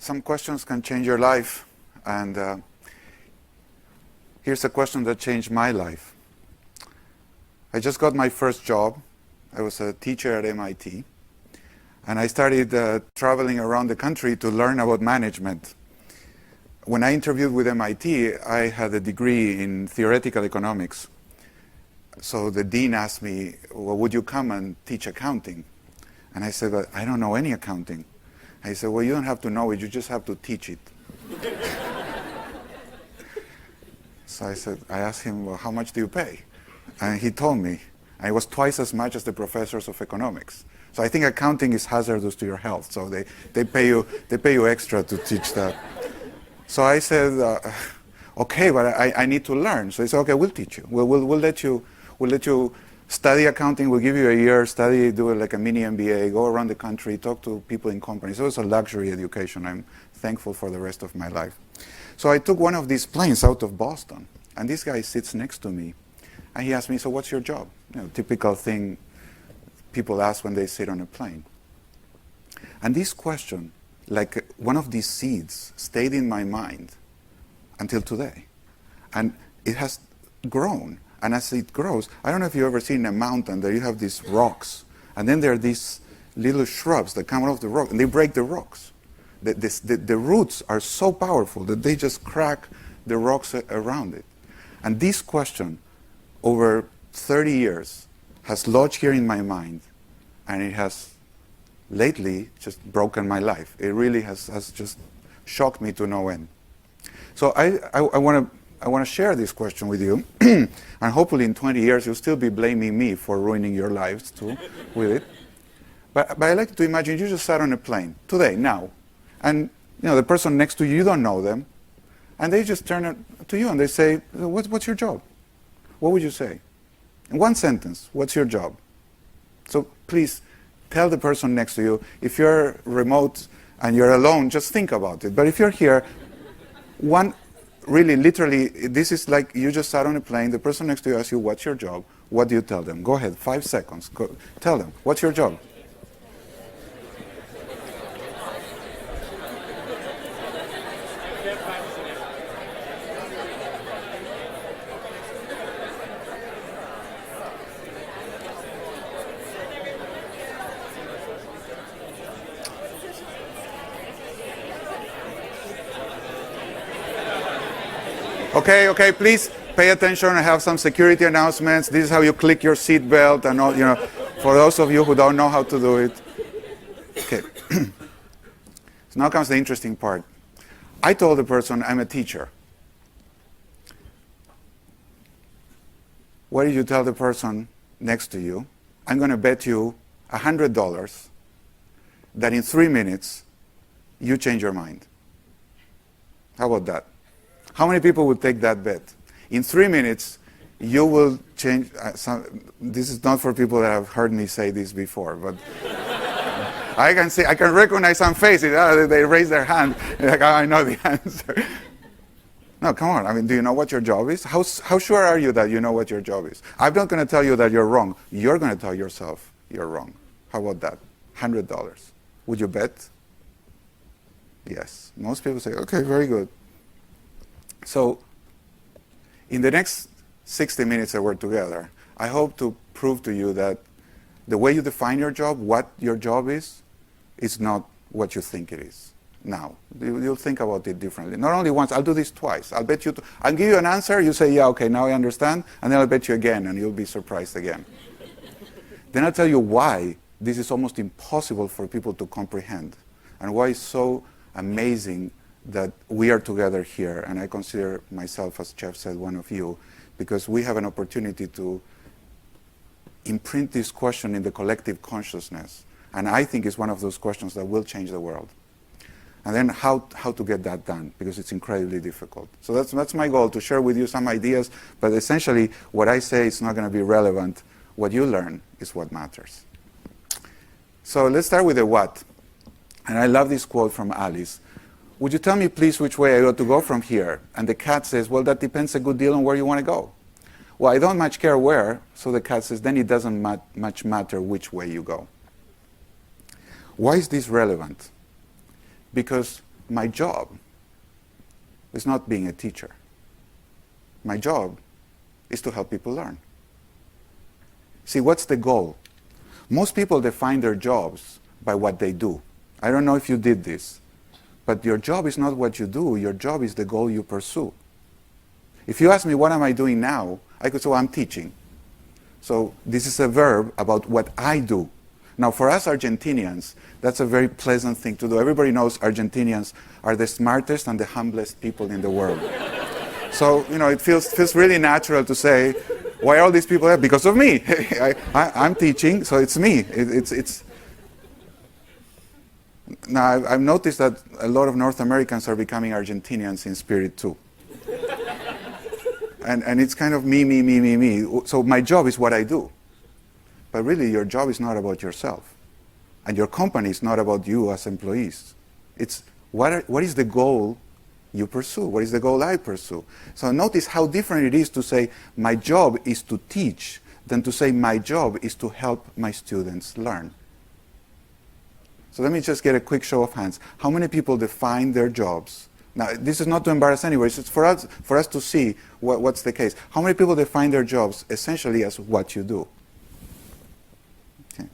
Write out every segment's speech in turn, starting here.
some questions can change your life, and here's a question that changed my life. I just got my first job. I was a teacher at MIT, and I started traveling around the country to learn about management. When I interviewed with MIT, I had a degree in theoretical economics. So the dean asked me, well, would you come and teach accounting? And I said, well, I don't know any accounting. I said, well, you don't have to know it, you just have to teach it. So I asked him, well, how much do you pay? And he told me, and it was twice as much as the professors of economics. So I think accounting is hazardous to your health, so they pay you extra to teach that. So I said, okay, but I need to learn. So he said, okay, we'll teach you. We'll let you study accounting. We'll give you a year, do like a mini MBA, go around the country, talk to people in companies. So it was a luxury education. I'm thankful for the rest of my life. So I took one of these planes out of Boston, and this guy sits next to me, and he asked me, so what's your job? You know, typical thing people ask when they sit on a plane. And this question, like one of these seeds, stayed in my mind until today. And it has grown. And as it grows, I don't know if you've ever seen a mountain that you have these rocks, and then there are these little shrubs that come out of the rock, and they break the rocks. The roots are so powerful that they just crack the rocks around it. And this question, over 30 years, has lodged here in my mind, and it has lately just broken my life. It really has just shocked me to no end. So I want to share this question with you, and hopefully in 20 years you'll still be blaming me for ruining your lives too with it. But I like to imagine you just sat on a plane today, now, and the person next to you, you don't know them, and they just turn to you and they say, what's your job? What would you say? In one sentence, what's your job? So please tell the person next to you. If you're remote and you're alone, just think about it. But if you're here, really, literally, this is like you just sat on a plane, the person next to you asks you, what's your job? What do you tell them? Go ahead, 5 seconds. Tell them, what's your job? Okay, please pay attention. I have some security announcements. This is how you click your seatbelt and all, for those of you who don't know how to do it. Okay. So now comes the interesting part. I told the person I'm a teacher. What did you tell the person next to you? I'm going to bet you $100 that in 3 minutes you change your mind. How about that? How many people would take that bet? In 3 minutes, you will change. This is not for people that have heard me say this before, but I can recognize some faces. They raise their hand. Like, I know the answer. No, come on. I mean, do you know what your job is? How sure are you that you know what your job is? I'm not going to tell you that you're wrong. You're going to tell yourself you're wrong. How about that? $100. Would you bet? Yes. Most people say, okay, very good. So, in the next 60 minutes that we're together, I hope to prove to you that the way you define your job, what your job is not what you think it is. Now, you'll think about it differently. Not only once, I'll do this twice. I'll bet you, I'll give you an answer, you say, yeah, okay, now I understand, and then I'll bet you again, and you'll be surprised again. Then I'll tell you why this is almost impossible for people to comprehend, and why it's so amazing that we are together here, and I consider myself, as Jeff said, one of you, because we have an opportunity to imprint this question in the collective consciousness, and I think it's one of those questions that will change the world. And then how to get that done, because it's incredibly difficult. So that's my goal, to share with you some ideas, but essentially what I say is not going to be relevant. What you learn is what matters. So let's start with the what. And I love this quote from Alice. Would you tell me, please, which way I ought to go from here? And the cat says, well, that depends a good deal on where you want to go. Well, I don't much care where, so the cat says, then it doesn't much matter which way you go. Why is this relevant? Because my job is not being a teacher. My job is to help people learn. See, what's the goal? Most people define their jobs by what they do. I don't know if you did this, but your job is not what you do. Your job is the goal you pursue. If you ask me, what am I doing now? I could say, well, I'm teaching. So this is a verb about what I do. Now, for us Argentinians, that's a very pleasant thing to do. Everybody knows Argentinians are the smartest and the humblest people in the world. So, it feels really natural to say, why are all these people there? Because of me. I'm teaching, so it's me. It's. Now, I've noticed that a lot of North Americans are becoming Argentinians in spirit too. And it's kind of me. So my job is what I do. But really, your job is not about yourself. And your company is not about you as employees. It's what is the goal you pursue? What is the goal I pursue? So notice how different it is to say, my job is to teach, than to say, my job is to help my students learn. So let me just get a quick show of hands. How many people define their jobs? Now, this is not to embarrass anyone. It's for us to see what's the case. How many people define their jobs essentially as what you do? Okay.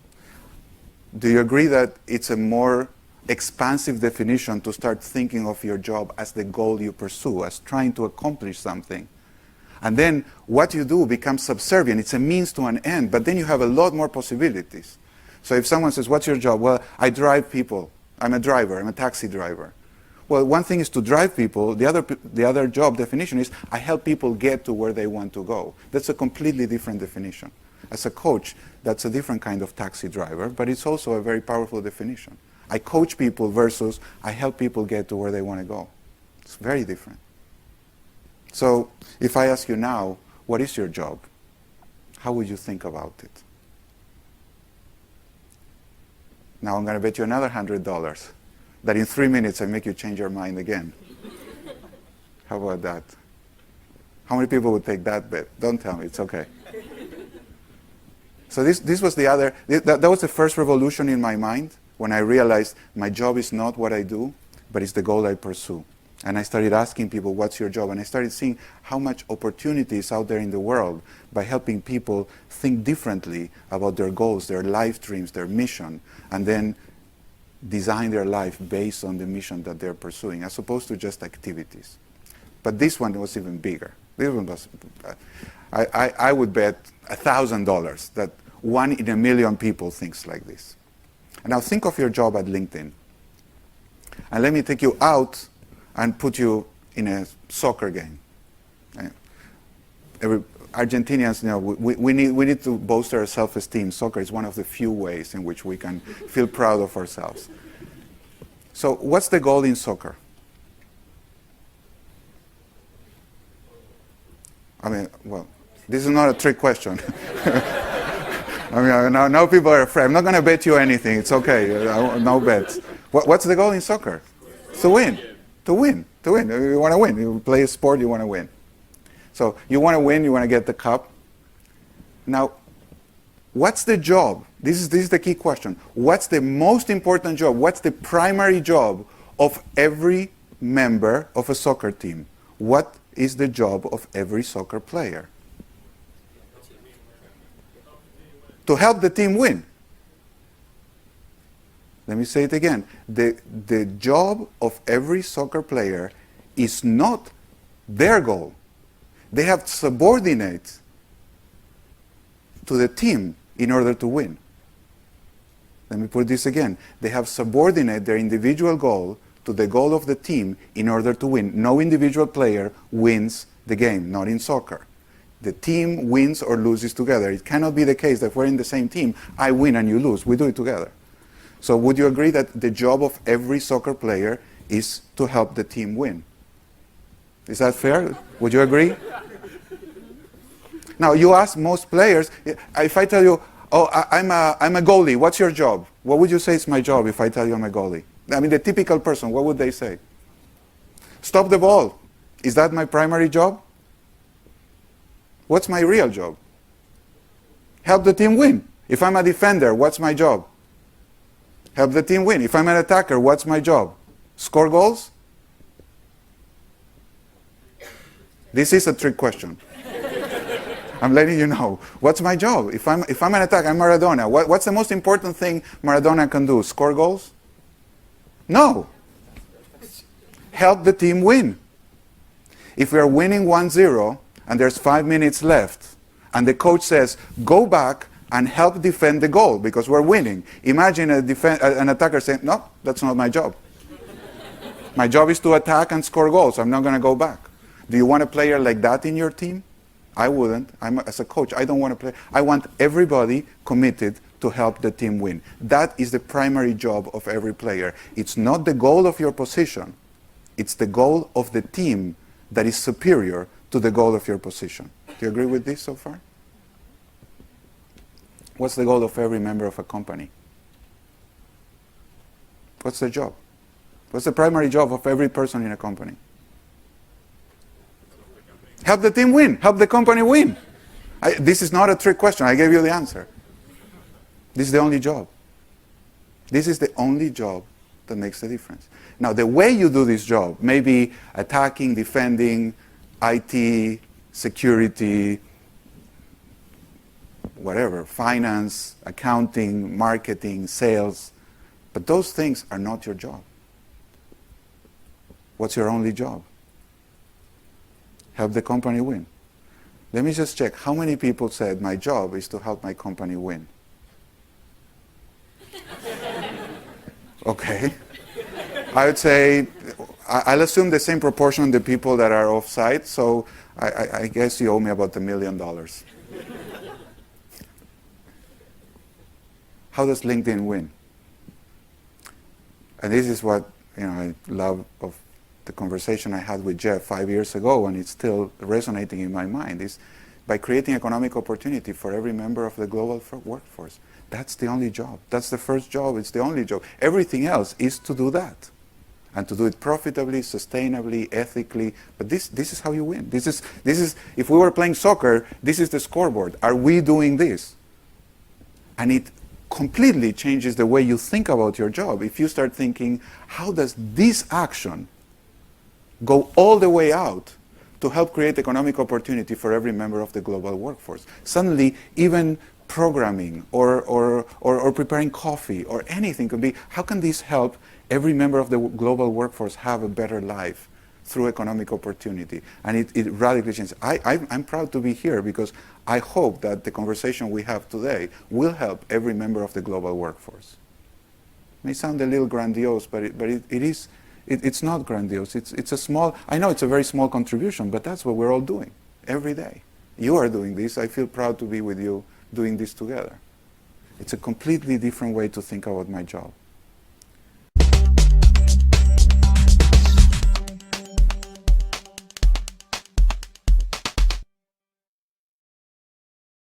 Do you agree that it's a more expansive definition to start thinking of your job as the goal you pursue, as trying to accomplish something? And then what you do becomes subservient. It's a means to an end, but then you have a lot more possibilities. So if someone says, what's your job? Well, I drive people. I'm a driver. I'm a taxi driver. Well, one thing is to drive people. The other job definition is I help people get to where they want to go. That's a completely different definition. As a coach, that's a different kind of taxi driver, but it's also a very powerful definition. I coach people versus I help people get to where they want to go. It's very different. So if I ask you now, what is your job? How would you think about it? Now I'm going to bet you another $100 that in 3 minutes I make you change your mind again. How about that? How many people would take that bet? Don't tell me, it's okay. So this was that was the first revolution in my mind when I realized my job is not what I do, but it's the goal I pursue. And I started asking people, what's your job? And I started seeing how much opportunity is out there in the world by helping people think differently about their goals, their life dreams, their mission, and then design their life based on the mission that they're pursuing, as opposed to just activities. But this one was even bigger. This one was, I would bet $1,000 that 1 in a million people thinks like this. And now think of your job at LinkedIn. And let me take you out and put you in a soccer game. Argentinians, we need to bolster our self-esteem. Soccer is one of the few ways in which we can feel proud of ourselves. So what's the goal in soccer? I mean, well, this is not a trick question. I mean, now people are afraid. I'm not going to bet you anything. It's okay. No bets. What's the goal in soccer? To win. To win. You want to win. You play a sport, you want to win. So you want to win, you want to get the cup. Now, what's the job? This is the key question. What's the most important job? What's the primary job of every member of a soccer team? What is the job of every soccer player? To help the team win. Let me say it again. The job of every soccer player is not their goal. They have to subordinate to the team in order to win. Let me put this again. They have subordinate their individual goal to the goal of the team in order to win. No individual player wins the game, not in soccer. The team wins or loses together. It cannot be the case that we're in the same team, I win and you lose. We do it together. So would you agree that the job of every soccer player is to help the team win? Is that fair? Would you agree? Now, you ask most players, if I tell you, oh, I'm a goalie, what's your job? What would you say is my job if I tell you I'm a goalie? I mean, the typical person, what would they say? Stop the ball. Is that my primary job? What's my real job? Help the team win. If I'm a defender, what's my job? Help the team win. If I'm an attacker, what's my job? Score goals? This is a trick question. I'm letting you know. What's my job? If I'm an attacker, I'm Maradona. What's the most important thing Maradona can do? Score goals? No. Help the team win. If we are winning 1-0 and there's 5 minutes left, and the coach says, go back and help defend the goal because we're winning. Imagine an attacker saying, no, that's not my job. My job is to attack and score goals. I'm not going to go back. Do you want a player like that in your team? I wouldn't. As a coach, I don't want to play. I want everybody committed to help the team win. That is the primary job of every player. It's not the goal of your position. It's the goal of the team that is superior to the goal of your position. Do you agree with this so far? What's the goal of every member of a company? What's the job? What's the primary job of every person in a company? Help the team win. Help the company win. This is not a trick question. I gave you the answer. This is the only job. This is the only job that makes the difference. Now, the way you do this job may be attacking, defending, IT, security, whatever, finance, accounting, marketing, sales. But those things are not your job. What's your only job? Help the company win. Let me just check. How many people said, my job is to help my company win? Okay. I would say, I'll assume the same proportion the people that are off-site, so I guess you owe me about $1 million. How does LinkedIn win? And this is what I love of the conversation I had with Jeff 5 years ago, and it's still resonating in my mind, is by creating economic opportunity for every member of the global workforce. That's the only job. That's the first job. It's the only job. Everything else is to do that, and to do it profitably, sustainably, ethically. But this is how you win. This is if we were playing soccer, this is the scoreboard. Are we doing this? And it completely changes the way you think about your job. If you start thinking, how does this action go all the way out to help create economic opportunity for every member of the global workforce? Suddenly, even programming or preparing coffee or anything could be, how can this help every member of the global workforce have a better life through economic opportunity? And it radically changes. I'm proud to be here because I hope that the conversation we have today will help every member of the global workforce. It may sound a little grandiose, but it's not grandiose. It's a small, I know it's a very small contribution, but that's what we're all doing every day. You are doing this. I feel proud to be with you doing this together. It's a completely different way to think about my job.